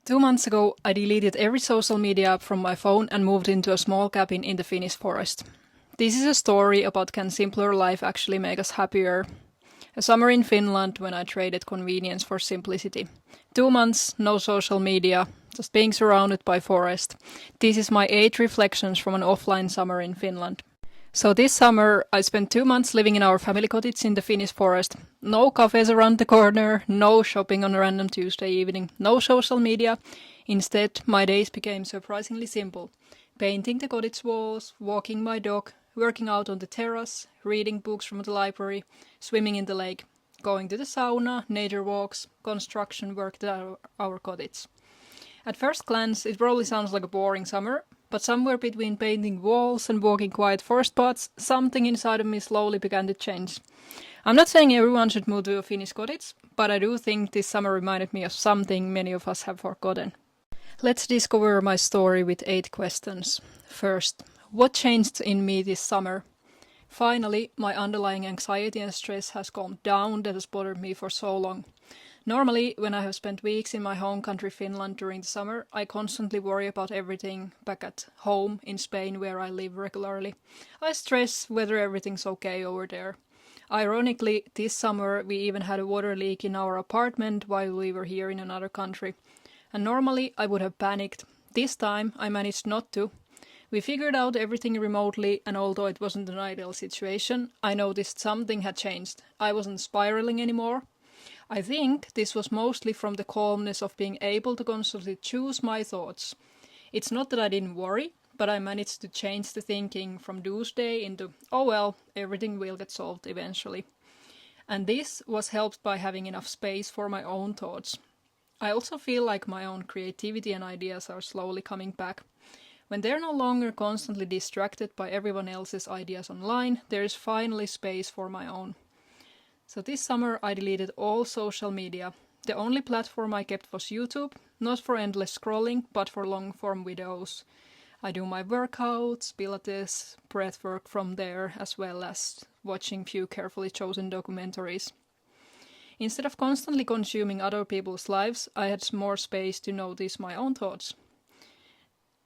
2 months ago, I deleted every social media app from my phone and moved into a small cabin in the Finnish forest. This is a story about can simpler life actually make us happier. A summer in Finland when I traded convenience for simplicity. 2 months, no social media, just being surrounded by forest. This is my 8 reflections from an offline summer in Finland. So this summer, I spent 2 months living in our family cottage in the Finnish forest. No cafes around the corner, no shopping on a random Tuesday evening, no social media. Instead, my days became surprisingly simple. Painting the cottage walls, walking my dog, working out on the terrace, reading books from the library, swimming in the lake, going to the sauna, nature walks, construction work at our cottage. At first glance, it probably sounds like a boring summer, but somewhere between painting walls and walking quiet forest paths, something inside of me slowly began to change. I'm not saying everyone should move to a Finnish cottage, but I do think this summer reminded me of something many of us have forgotten. Let's discover my story with 8 questions. First, what changed in me this summer? Finally, my underlying anxiety and stress has calmed down that has bothered me for so long. Normally, when I have spent weeks in my home country Finland during the summer, I constantly worry about everything back at home in Spain where I live regularly. I stress whether everything's okay over there. Ironically, this summer we even had a water leak in our apartment while we were here in another country. And normally I would have panicked. This time I managed not to. We figured out everything remotely, and although it wasn't an ideal situation, I noticed something had changed. I wasn't spiraling anymore. I think this was mostly from the calmness of being able to constantly choose my thoughts. It's not that I didn't worry, but I managed to change the thinking from doomsday into, oh well, everything will get solved eventually. And this was helped by having enough space for my own thoughts. I also feel like my own creativity and ideas are slowly coming back. When they're no longer constantly distracted by everyone else's ideas online, there is finally space for my own. So this summer I deleted all social media. The only platform I kept was YouTube, not for endless scrolling, but for long-form videos. I do my workouts, pilates, breathwork from there, as well as watching few carefully chosen documentaries. Instead of constantly consuming other people's lives, I had more space to notice my own thoughts.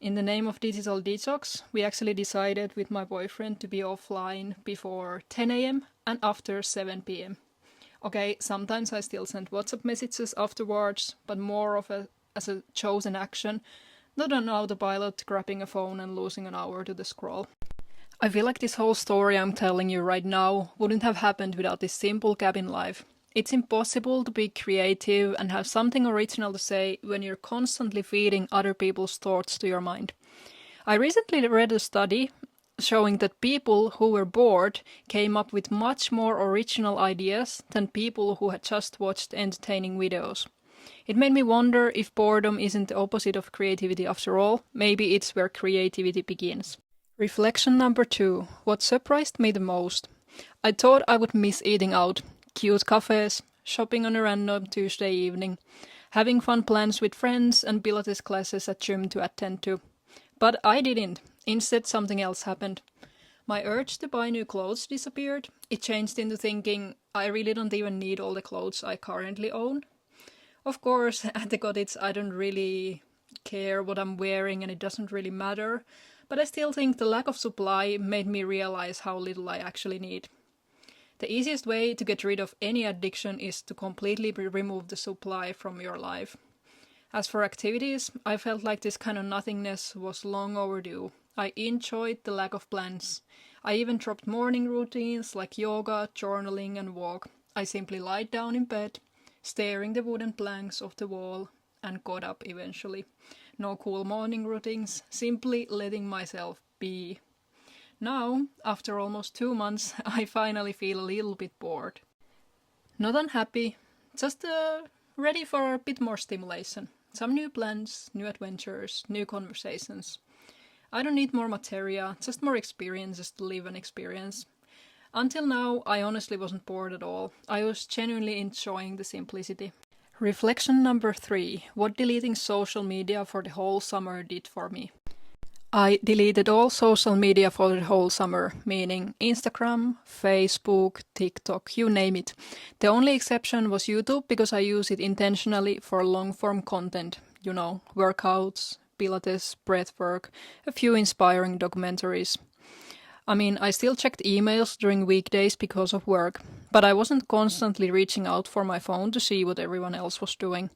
In the name of digital detox, we actually decided with my boyfriend to be offline before 10 a.m. and after 7 p.m. Okay, sometimes I still send WhatsApp messages afterwards, but more as a chosen action, not an autopilot grabbing a phone and losing an hour to the scroll. I feel like this whole story I'm telling you right now wouldn't have happened without this simple cabin life. It's impossible to be creative and have something original to say when you're constantly feeding other people's thoughts to your mind. I recently read a study showing that people who were bored came up with much more original ideas than people who had just watched entertaining videos. It made me wonder if boredom isn't the opposite of creativity after all. Maybe it's where creativity begins. Reflection number 2. What surprised me the most? I thought I would miss eating out. Cute cafes, shopping on a random Tuesday evening, having fun plans with friends and Pilates classes at gym to attend to. But I didn't. Instead, something else happened. My urge to buy new clothes disappeared. It changed into thinking I really don't even need all the clothes I currently own. Of course, at the cottage I don't really care what I'm wearing and it doesn't really matter, but I still think the lack of supply made me realize how little I actually need. The easiest way to get rid of any addiction is to completely remove the supply from your life. As for activities, I felt like this kind of nothingness was long overdue. I enjoyed the lack of plans. I even dropped morning routines like yoga, journaling and walk. I simply lied down in bed, staring the wooden planks of the wall, and got up eventually. No cool morning routines, simply letting myself be. Now, after almost 2 months, I finally feel a little bit bored. Not unhappy, just ready for a bit more stimulation. Some new plans, new adventures, new conversations. I don't need more materia, just more experiences to live and experience. Until now, I honestly wasn't bored at all. I was genuinely enjoying the simplicity. Reflection number 3. What deleting social media for the whole summer did for me. I deleted all social media for the whole summer, meaning Instagram, Facebook, TikTok, you name it. The only exception was YouTube because I use it intentionally for long-form content. workouts, Pilates, breathwork, a few inspiring documentaries. I mean, I still checked emails during weekdays because of work, but I wasn't constantly reaching out for my phone to see what everyone else was doing.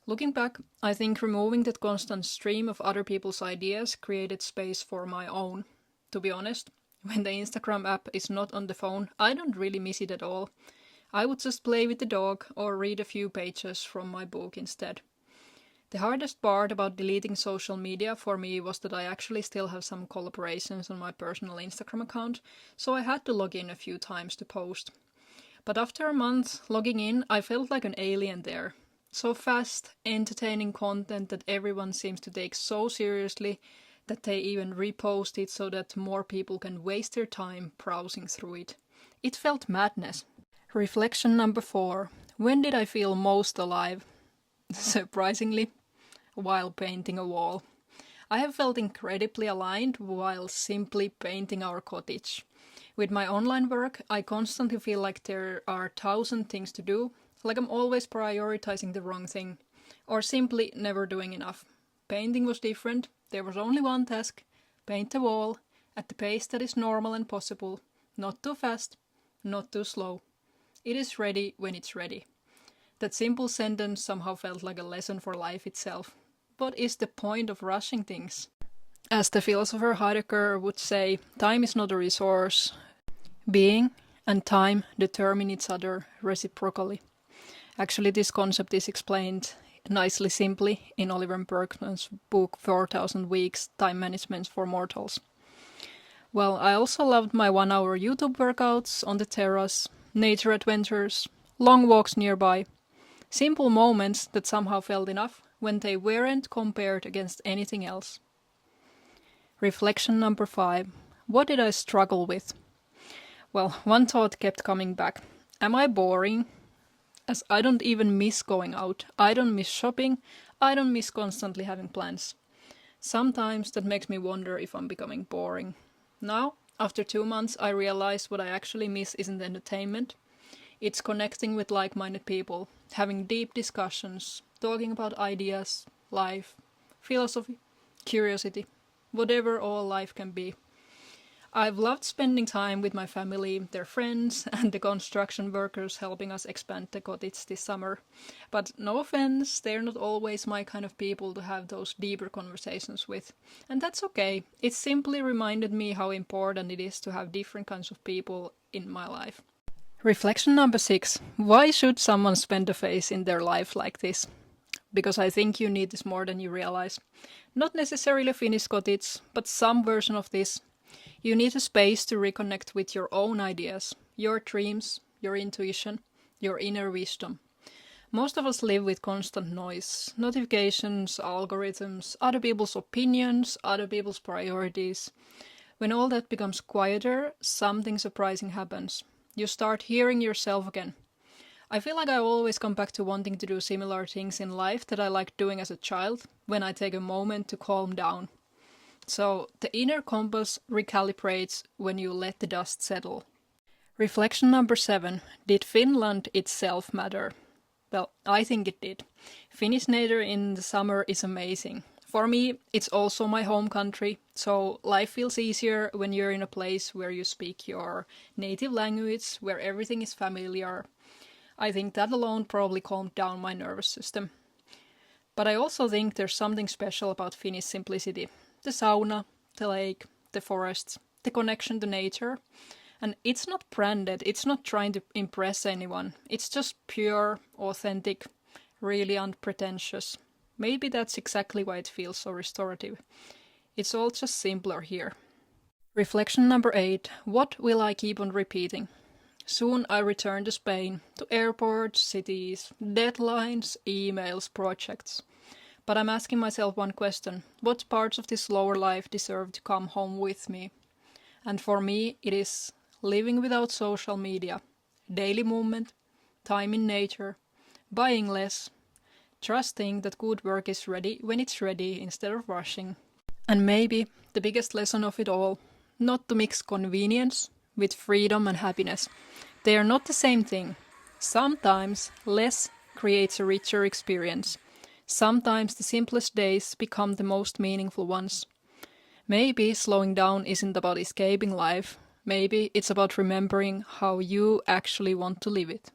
Looking back, I think removing that constant stream of other people's ideas created space for my own. To be honest, when the Instagram app is not on the phone, I don't really miss it at all. I would just play with the dog or read a few pages from my book instead. The hardest part about deleting social media for me was that I actually still have some collaborations on my personal Instagram account, so I had to log in a few times to post. But after a month logging in, I felt like an alien there. So fast, entertaining content that everyone seems to take so seriously that they even repost it so that more people can waste their time browsing through it. It felt madness. Reflection number 4. When did I feel most alive? Surprisingly, while painting a wall. I have felt incredibly aligned while simply painting our cottage. With my online work, I constantly feel like there are 1,000 things to do, like I'm always prioritizing the wrong thing, or simply never doing enough. Painting was different. There was only one task: paint the wall at the pace that is normal and possible, not too fast, not too slow. It is ready when it's ready. That simple sentence somehow felt like a lesson for life itself. What is the point of rushing things? As the philosopher Heidegger would say, time is not a resource. Being and time determine each other reciprocally. Actually, this concept is explained nicely simply in Oliver Berkman's book 4,000 Weeks, Time Management for Mortals. Well, I also loved my 1-hour YouTube workouts on the terrace, nature adventures, long walks nearby. Simple moments that somehow felt enough when they weren't compared against anything else. Reflection number 5. What did I struggle with? Well, one thought kept coming back. Am I boring? As I don't even miss going out. I don't miss shopping. I don't miss constantly having plans. Sometimes that makes me wonder if I'm becoming boring. Now, after 2 months, I realize what I actually miss isn't entertainment. It's connecting with like-minded people, having deep discussions, talking about ideas, life, philosophy, curiosity, whatever all life can be. I've loved spending time with my family, their friends, and the construction workers helping us expand the cottage this summer. But no offense, they're not always my kind of people to have those deeper conversations with. And that's okay. It simply reminded me how important it is to have different kinds of people in my life. Reflection number 6. Why should someone spend a phase in their life like this? Because I think you need this more than you realize. Not necessarily a finished cottage, but some version of this. You need a space to reconnect with your own ideas, your dreams, your intuition, your inner wisdom. Most of us live with constant noise, notifications, algorithms, other people's opinions, other people's priorities. When all that becomes quieter, something surprising happens. You start hearing yourself again. I feel like I always come back to wanting to do similar things in life that I liked doing as a child when I take a moment to calm down. So the inner compass recalibrates when you let the dust settle. Reflection number 7. Did Finland itself matter? Well, I think it did. Finnish nature in the summer is amazing. For me, it's also my home country, so life feels easier when you're in a place where you speak your native language, where everything is familiar. I think that alone probably calmed down my nervous system. But I also think there's something special about Finnish simplicity. The sauna, the lake, the forests, the connection to nature. And it's not branded, it's not trying to impress anyone. It's just pure, authentic, really unpretentious. Maybe that's exactly why it feels so restorative. It's all just simpler here. Reflection number 8. What will I keep on repeating? Soon I return to Spain, to airports, cities, deadlines, emails, projects. But I'm asking myself one question. What parts of this slower life deserve to come home with me? And for me, it is living without social media, daily movement, time in nature, buying less, trusting that good work is ready when it's ready instead of rushing. And maybe the biggest lesson of it all, not to mix convenience with freedom and happiness. They are not the same thing. Sometimes less creates a richer experience. Sometimes the simplest days become the most meaningful ones. Maybe slowing down isn't about escaping life. Maybe it's about remembering how you actually want to live it.